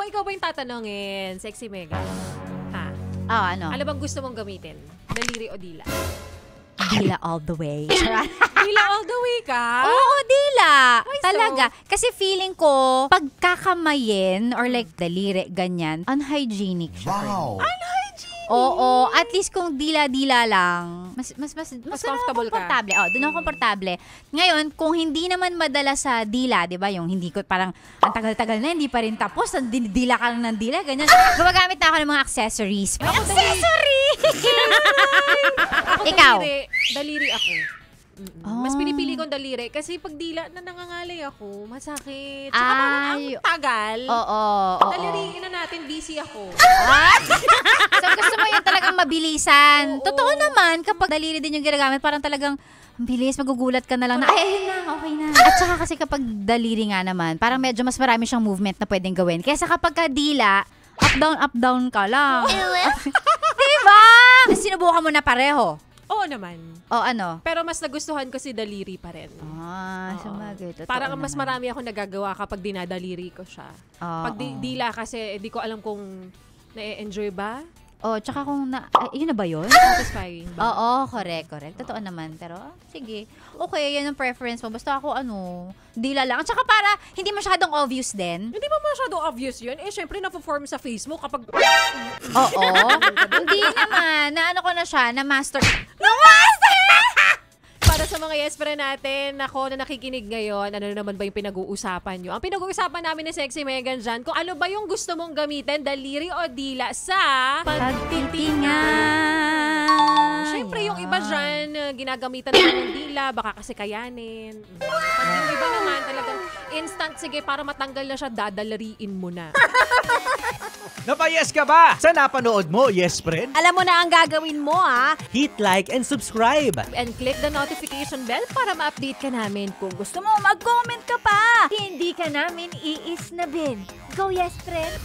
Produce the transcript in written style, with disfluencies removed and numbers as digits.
ikaw ba yung tatanungin, Sexy Megan? Ha? Oh, ano? Ano bang gusto mong gamitin? Daliri o dila? Dila all the way. Dila all the way ka? Oo, dila. Why so? Talaga. Kasi feeling ko, pagkakamayin or like daliri, ganyan, unhygienic siya. Wow! Oo, at least kung dila-dila lang, mas comfortable ka. komportable. Oh, doon ako komportable. Ngayon, kung hindi naman madala sa dila, 'di ba? Yung hindi ko parang ang tagal-tagal na hindi pa rin tapos, dila ka lang ng dila, ganyan. Gumagamit na ako ng mga accessories. May accessories! Ako Ikaw? Daliri ako. Oh. Mas pinipili kong daliri kasi pag dila na nangangalay ako, masakit. Tsaka parang ang tagal. Oo. Daliriin na natin, busy ako. So gusto mo yun talagang mabilisan. Oo. Totoo naman, kapag daliri din yung ginagamit, parang talagang ang bilis, magugulat ka na lang na, ay, ayun na, okay na. At saka kasi kapag daliri nga naman, parang medyo mas marami siyang movement na pwedeng gawin. Kesa kapag dila, up, down ka lang. Diba? Sinubukan mo na pareho. Oo naman. O ano? Pero mas nagustuhan ko si daliri pa rin. Sumagay. Totoo Parang mas naman. marami ako nagagawa kapag dinadaliri ko siya. Pag dila kasi, di ko alam kung na-enjoy ba. Tsaka kung yun na ba yun? Satisfying ba? Oo, correct. Totoo naman. Pero, sige. Okay, yan ang preference mo. Basta ako, dila lang. At saka para, hindi masyadong obvious din. Hindi ba masyadong obvious yun? Syempre, na-perform sa Facebook kapag... Oo. Hindi naman. Naano ko na siya, na-master. Para sa mga yes friend natin, ako na nakikinig ngayon, ano naman ba yung pinag-uusapan nyo? Ang pinag-uusapan namin ni Sexy Megan dyan, kung ano ba yung gusto mong gamitin, daliri o dila sa Pagtitingan. Siyempre, yung iba dyan, ginagamitan naman ng dila, baka kasi kayanin. Pag yung iba naman, talagang instant, sige, para matanggal na siya, dadalariin mo na. Napayes ka ba sa napanood mo, yes friend? Alam mo na ang gagawin mo, ha? Hit like and subscribe. And click the notification bell para ma-update ka namin. Kung gusto mo, mag-comment ka pa. Hindi ka namin iisnabin. Go, yes, friend!